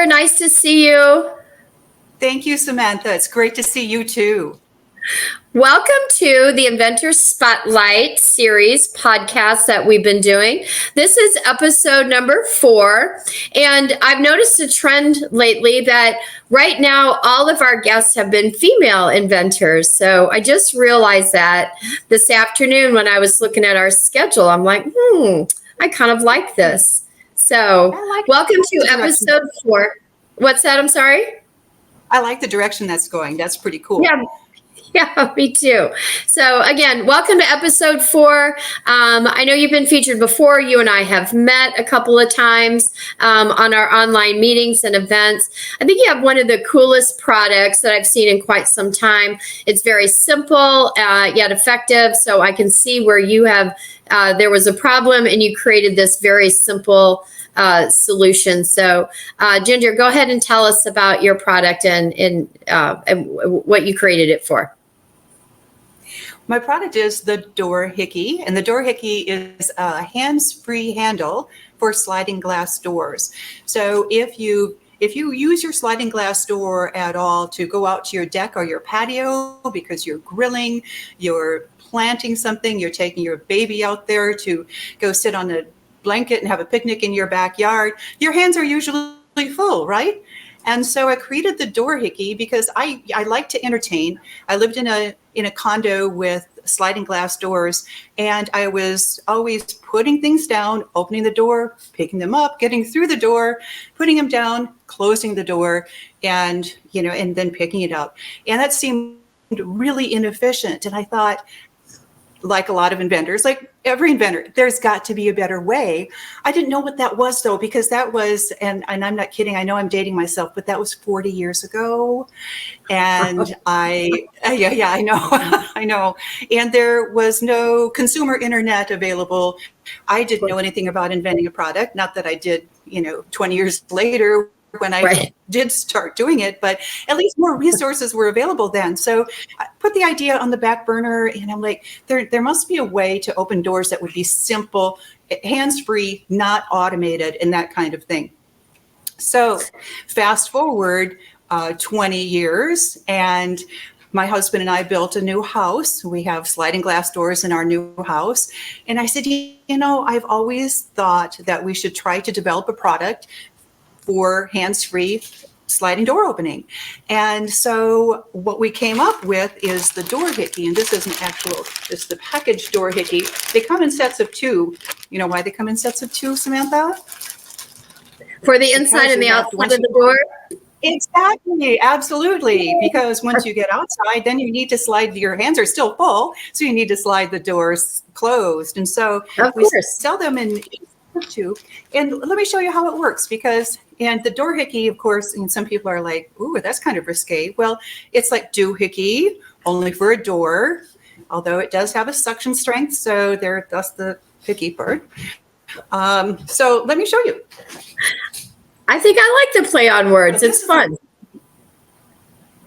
Ginger. Nice to see you. Thank you, Samantha. It's great to see you too. Welcome to the Inventor Spotlight series podcast that we've been doing. This is episode number 4, and I've noticed a trend lately that right now all of our guests have been female inventors. So I just realized that this afternoon when I was looking at our schedule. I'm like, I kind of like this. So welcome to episode 4. What's that? I'm sorry? I like the direction that's going. That's pretty cool. Yeah, me too. So again, welcome to episode 4. I know you've been featured before. You and I have met a couple of times on our online meetings and events. I think you have one of the coolest products that I've seen in quite some time. It's very simple yet effective. So I can see where you have, there was a problem and you created this very simple solution. So Ginger, go ahead and tell us about your product and what you created it for. My product is the Doorhickey, and the Doorhickey is a hands-free handle for sliding glass doors. So if you use your sliding glass door at all to go out to your deck or your patio because you're grilling, you're planting something, you're taking your baby out there to go sit on a blanket and have a picnic in your backyard, your hands are usually full, right? And so I created the Doorhickey because I like to entertain. I lived in a condo with sliding glass doors, and I was always putting things down, opening the door, picking them up, getting through the door, putting them down, closing the door, and then picking it up. And that seemed really inefficient. And I thought, like a lot of inventors, like every inventor, there's got to be a better way. I didn't know what that was though, because that was, and I'm not kidding, I know I'm dating myself, but that was 40 years ago. And I know, I know. And there was no consumer internet available. I didn't know anything about inventing a product. Not that I did, 20 years later when I did start doing it, but at least more resources were available then. So I put the idea on the back burner, and I'm like, there must be a way to open doors that would be simple, hands-free, not automated, and that kind of thing. So fast forward 20 years, and my husband and I built a new house. We have sliding glass doors in our new house. And I said, I've always thought that we should try to develop a product for hands-free sliding door opening. And so what we came up with is the Doorhickey, and this is it's the packaged Doorhickey. They come in sets of 2. You know why they come in sets of 2, Samantha? For the inside and the outside of the door? Exactly, absolutely. Because once you get outside, then you need to slide, your hands are still full, so you need to slide the doors closed. And so we sell them in 2. And let me show you how it works, and the Doorhickey, of course, and some people are like, ooh, that's kind of risque. Well, it's like doohickey, only for a door, although it does have a suction strength, so that's the hickey part. So let me show you. I think I like the play on words. It's fun.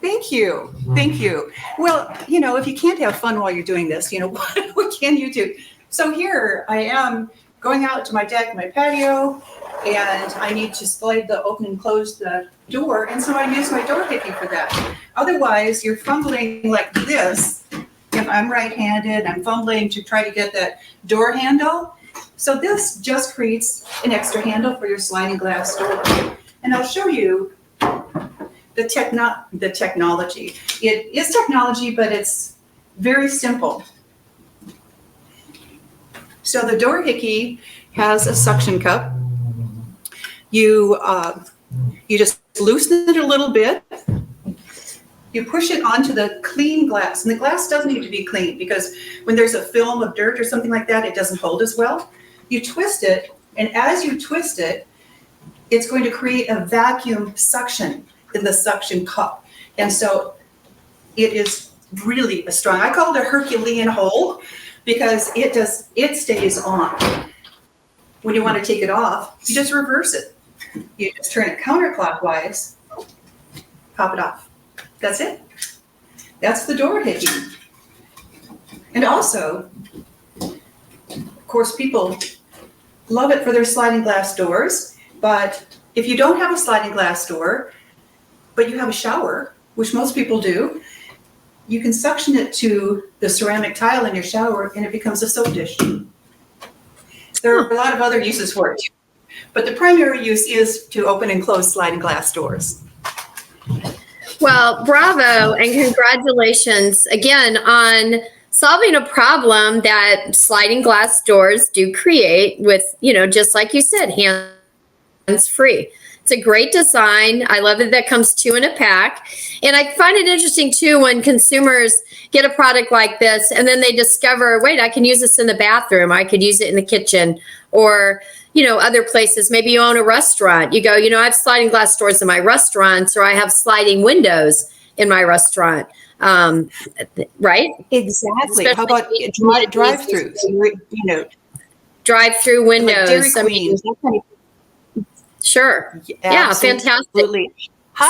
Thank you. Thank you. Well, if you can't have fun while you're doing this, what can you do? So here I am going out to my deck, my patio, and I need to slide open and close the door. And so I use my Doorhickey for that. Otherwise, you're fumbling like this. If I'm right-handed, I'm fumbling to try to get that door handle. So this just creates an extra handle for your sliding glass door. And I'll show you the technology. It is technology, but it's very simple. So the Doorhickey has a suction cup. You just loosen it a little bit. You push it onto the clean glass, and the glass doesn't need to be clean because when there's a film of dirt or something like that, it doesn't hold as well. You twist it, and as you twist it, it's going to create a vacuum suction in the suction cup. And so it is really a strong, I call it a Herculean hole, because it stays on. When you want to take it off, you just reverse it. You just turn it counterclockwise, pop it off. That's it. That's the Doorhickey. And also, of course, people love it for their sliding glass doors, but if you don't have a sliding glass door, but you have a shower, which most people do, you can suction it to the ceramic tile in your shower and it becomes a soap dish. There are a lot of other uses for it, but the primary use is to open and close sliding glass doors. Well, bravo and congratulations again on solving a problem that sliding glass doors do create with, just like you said, hands-free. It's a great design. I love that comes 2 in a pack. And I find it interesting too when consumers get a product like this and then they discover, wait, I can use this in the bathroom. I could use it in the kitchen or, other places. Maybe you own a restaurant. You go, I have sliding glass doors in my restaurants, or I have sliding windows in my restaurant. Right? Exactly. Especially how about drive-throughs? Drive-through windows. Like Dairy Queen. Sure. Yeah, fantastic. Absolutely.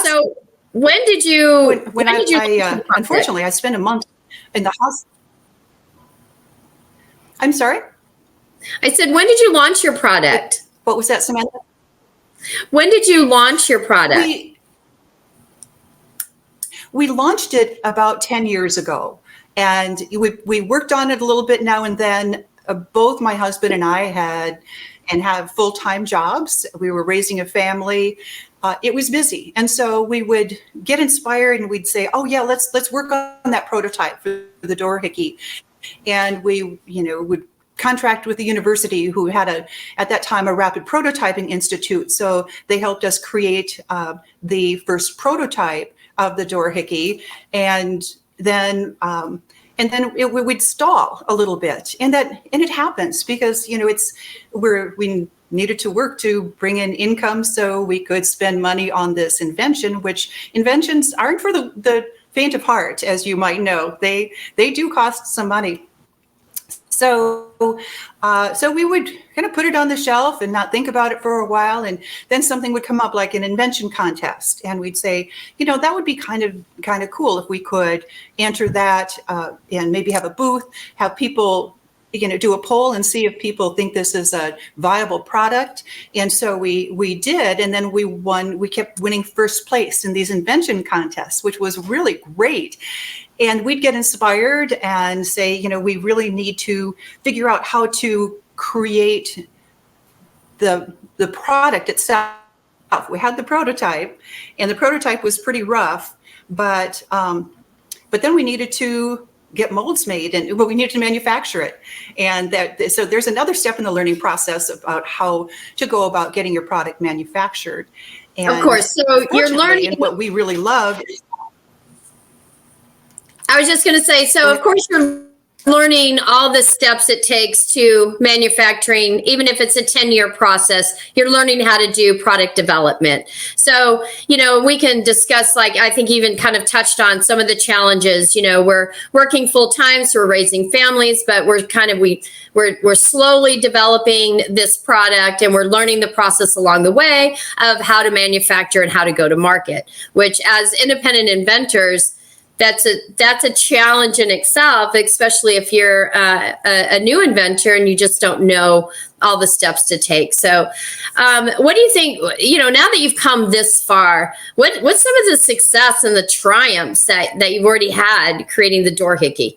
So when did you? When I unfortunately, I spent a month in the hospital. I'm sorry? I said, when did you launch your product? What was that, Samantha? When did you launch your product? We launched it about 10 years ago, and we worked on it a little bit now and then. Both my husband and I have full-time jobs. We were raising a family. It was busy, and so we would get inspired and we'd say, "Oh yeah, let's work on that prototype for the Doorhickey," and we would contract with the university who had at that time a rapid prototyping institute. So they helped us create the first prototype of the Doorhickey, and then it would stall a little bit, and it happens because we needed to work to bring in income so we could spend money on this invention, which inventions aren't for the faint of heart, as you might know. They do cost some money. So we would kind of put it on the shelf and not think about it for a while, and then something would come up like an invention contest, and we'd say, that would be kind of cool if we could enter that and maybe have a booth, have people do a poll and see if people think this is a viable product. And so we did, and then we kept winning first place in these invention contests, which was really great. And we'd get inspired and say, we really need to figure out how to create the product itself. We had the prototype, and the prototype was pretty rough, but then we needed to get molds made, but we needed to manufacture it. And so there's another step in the learning process about how to go about getting your product manufactured. And of course, so you're learning. And what we really love is, I was just going to say, so of course you're learning all the steps it takes to manufacturing, even if it's a 10-year process, you're learning how to do product development. So, we can discuss, like, I think even kind of touched on some of the challenges. We're working full time, so we're raising families, but we're slowly developing this product, and we're learning the process along the way of how to manufacture and how to go to market, which as independent inventors, that's a challenge in itself, especially if you're a new inventor and you just don't know all the steps to take. So what do you think, now that you've come this far, what's some of the success and the triumphs that you've already had creating the Doorhickey?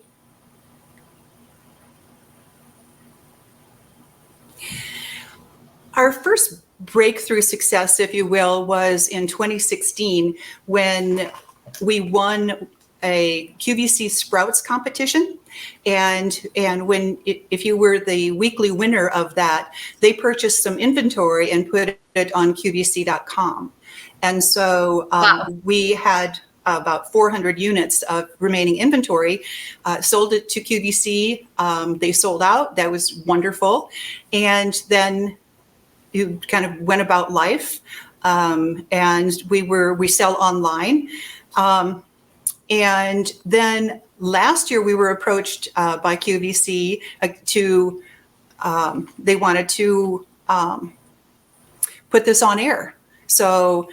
Our first breakthrough success, if you will, was in 2016 when we won a QVC Sprouts competition, and if you were the weekly winner of that, they purchased some inventory and put it on QVC.com, and so we had about 400 units of remaining inventory, sold it to QVC. They sold out. That was wonderful, and then you kind of went about life, and we sell online. And then last year we were approached by QVC they wanted to put this on air. So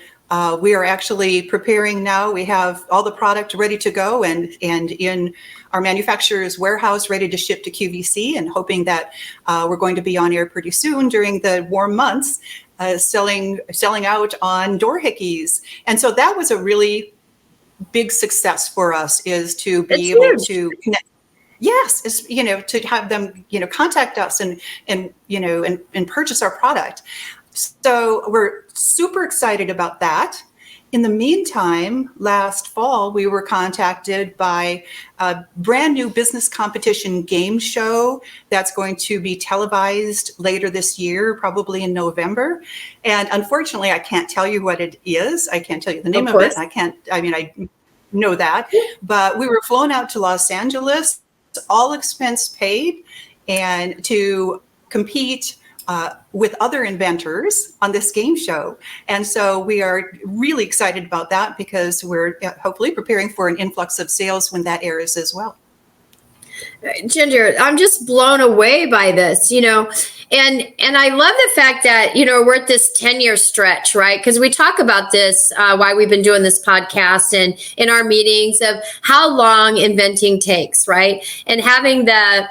We are actually preparing now. We have all the product ready to go and in our manufacturer's warehouse ready to ship to QVC, and hoping that we're going to be on air pretty soon during the warm months, selling out on Doorhickeys. And so that was a really big success for us, is to be able to connect. Yes, is, to have them, contact us and purchase our product. So we're super excited about that. In the meantime, last fall, we were contacted by a brand new business competition game show that's going to be televised later this year, probably in November. And unfortunately, I can't tell you what it is. I can't tell you the name of it. I know that. But we were flown out to Los Angeles, all expense paid, and to compete with other inventors on this game show. And so we are really excited about that, because we're hopefully preparing for an influx of sales when that airs as well. Ginger, I'm just blown away by this, and I love the fact that, we're at this 10-year stretch, right? Because we talk about this, why we've been doing this podcast and in our meetings, of how long inventing takes, right? And having the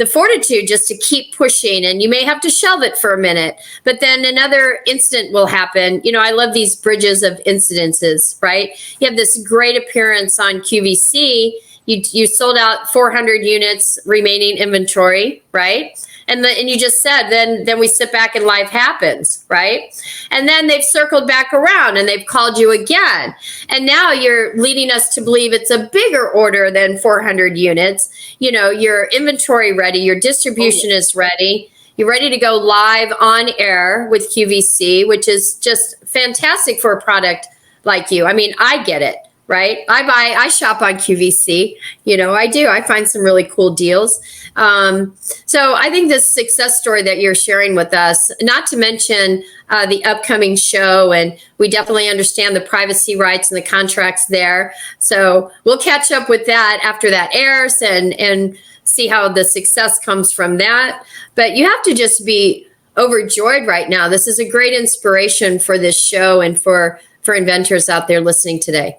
fortitude just to keep pushing, and you may have to shelve it for a minute, but then another incident will happen. I love these bridges of incidences, right? You have this great appearance on QVC. You sold out 400 units remaining inventory, right? And you just said, then we sit back and life happens, right? And then they've circled back around and they've called you again. And now you're leading us to believe it's a bigger order than 400 units. Your inventory ready, your distribution is ready. You're ready to go live on air with QVC, which is just fantastic for a product like you. I mean, I get it. Right? I shop on QVC. I do. I find some really cool deals. So I think this success story that you're sharing with us, not to mention the upcoming show, and we definitely understand the privacy rights and the contracts there. So we'll catch up with that after that airs and see how the success comes from that. But you have to just be overjoyed right now. This is a great inspiration for this show and for inventors out there listening today.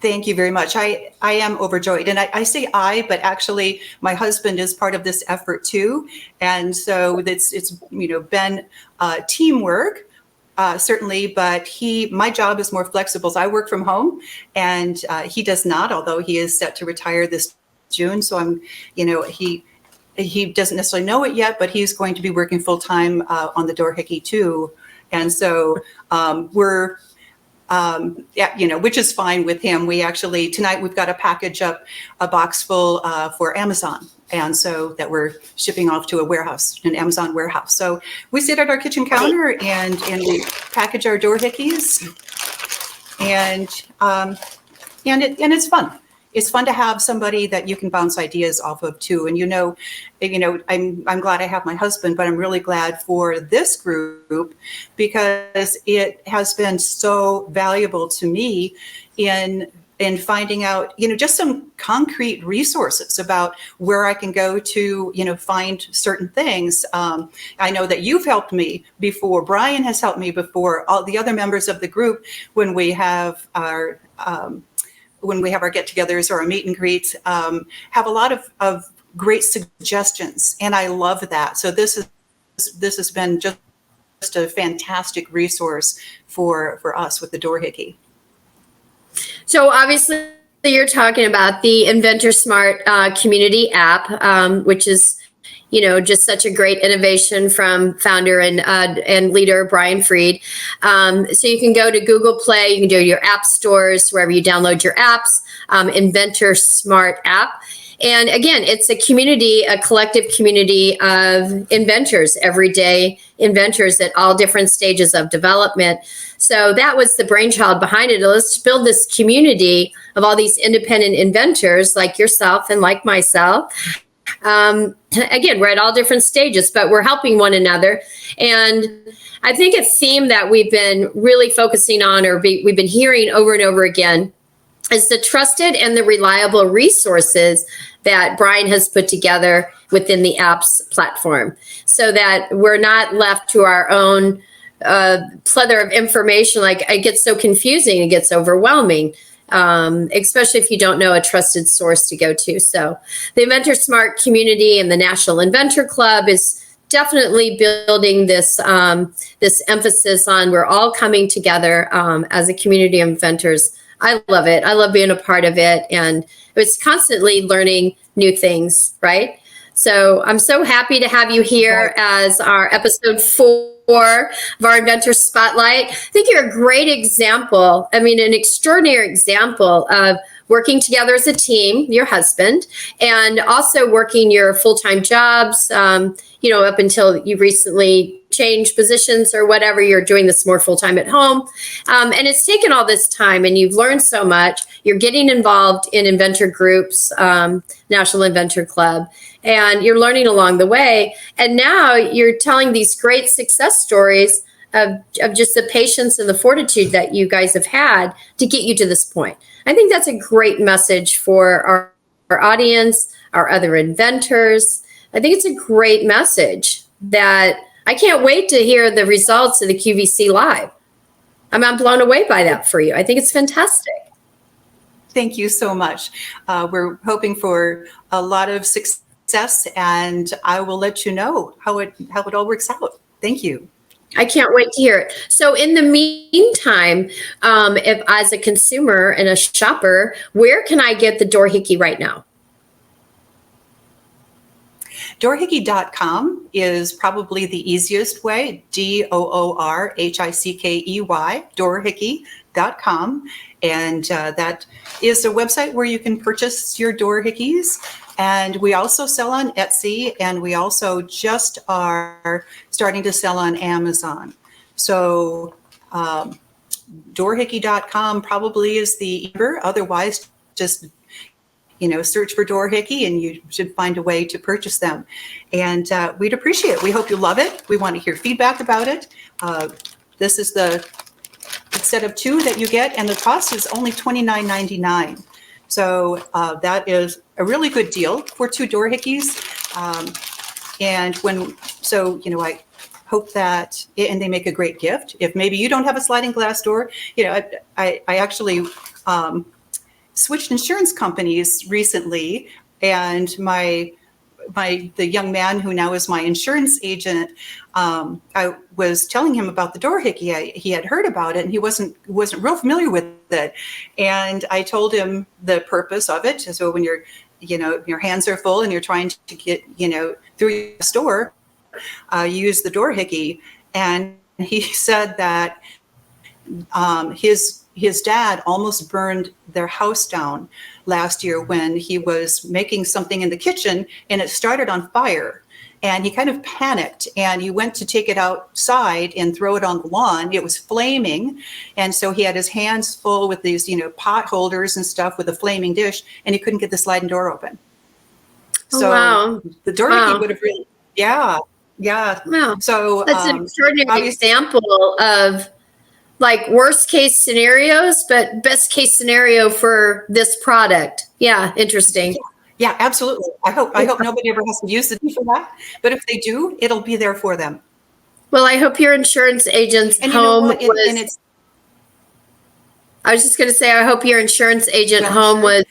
Thank you very much. I am overjoyed. And I say I, but actually my husband is part of this effort too. And so it's been teamwork, certainly, but my job is more flexible. So I work from home, and he does not, although he is set to retire this June. So he doesn't necessarily know it yet, but he's going to be working full time on the Doorhickey too. And so we're which is fine with him. We actually, tonight we've got a package up, a box full for Amazon. And so that we're shipping off to an Amazon warehouse. So we sit at our kitchen counter and we package our Doorhickeys, and it's fun. It's fun to have somebody that you can bounce ideas off of too. And I'm glad I have my husband, but I'm really glad for this group, because it has been so valuable to me in finding out, just some concrete resources about where I can go to, find certain things. I know that you've helped me before. Brian has helped me before. All the other members of the group, when we have our get-togethers or our meet and greets, have a lot of great suggestions, and I love that. So this has been just a fantastic resource for us with the Doorhickey. So obviously you're talking about the Inventor Smart Community App, which is just such a great innovation from founder and leader Brian Fried. So you can go to Google Play, you can go to your app stores, wherever you download your apps, Inventor Smart App. And again, it's a collective community of inventors, everyday inventors at all different stages of development. So that was the brainchild behind it. Let's build this community of all these independent inventors like yourself and like myself. Again, we're at all different stages, but we're helping one another. And I think a theme that we've been really focusing on, or we've been hearing over and over again, is the trusted and the reliable resources that Brian has put together within the apps platform, so that we're not left to our own plethora of information. Like it gets so confusing, it gets overwhelming. Especially if you don't know a trusted source to go to. So the Inventor Smart Community and the National Inventor Club is definitely building this this emphasis on we're all coming together as a community of inventors. I love it. I love being a part of it, and it's constantly learning new things, right? So I'm so happy to have you here as our episode 4 of our Inventor Spotlight. I think you're a great example. I mean, an extraordinary example of working together as a team, your husband, and also working your full-time jobs, up until you recently changed positions or whatever. You're doing this more full-time at home. And it's taken all this time, and you've learned so much. You're getting involved in inventor groups, National Inventor Club, and you're learning along the way. And now you're telling these great success stories of just the patience and the fortitude that you guys have had to get you to this point. I think that's a great message for our audience, our other inventors. I think it's a great message that I can't wait to hear the results of the QVC Live. I'm blown away by that for you. I think it's fantastic. Thank you so much. We're hoping for a lot of success, and I will let you know how it all works out. Thank you. I can't wait to hear it. So in the meantime, if as a consumer and a shopper, where can I get the Doorhickey right now? Doorhickey.com is probably the easiest way, DOORHICKEY, doorhickey.com. And that is a website where you can purchase your Doorhickeys. And we also sell on Etsy, and we also just are starting to sell on Amazon. So doorhickey.com probably is the easier. Otherwise, just search for Doorhickey and you should find a way to purchase them. And we'd appreciate it. We hope you love it. We want to hear feedback about it. This is the set of 2 that you get, and the cost is only $29.99. So that is a really good deal for 2 Doorhickeys. I hope that, and they make a great gift. If maybe you don't have a sliding glass door, I actually switched insurance companies recently, and the young man who now is my insurance agent, I was telling him about the Doorhickey. He had heard about it, and he wasn't real familiar with it. And I told him the purpose of it. So when your hands are full and you're trying to get, through your store, use the Doorhickey. And he said that his dad almost burned their house down last year when he was making something in the kitchen, and it started on fire. And he kind of panicked, and he went to take it outside and throw it on the lawn. It was flaming. And so he had his hands full with these, pot holders and stuff with a flaming dish, and he couldn't get the sliding door open. So wow. The Doorhickey would have really, yeah. Wow. So that's an extraordinary example of like worst case scenarios, but best case scenario for this product. Yeah. Interesting. Yeah, absolutely. I hope nobody ever has to use it for that. But if they do, it'll be there for them. Well, I hope your insurance agent's home I was just going to say, I hope your insurance agent home was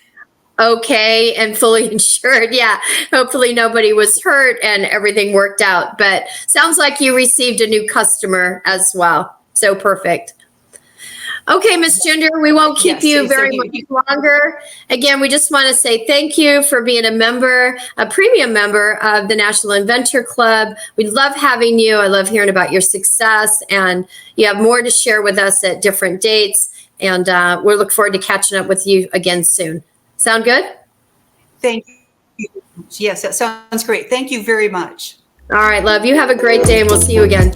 okay and fully insured. Yeah. Hopefully nobody was hurt and everything worked out. But sounds like you received a new customer as well. So perfect. Okay, Ms. Ginger, we won't keep you very much longer. Again, we just want to say thank you for being a premium member of the National Inventor Club. We love having you. I love hearing about your success, and you have more to share with us at different dates. And we look forward to catching up with you again soon. Sound good? Thank you. Yes, that sounds great. Thank you very much. All right, love. You have a great day, and we'll see you again.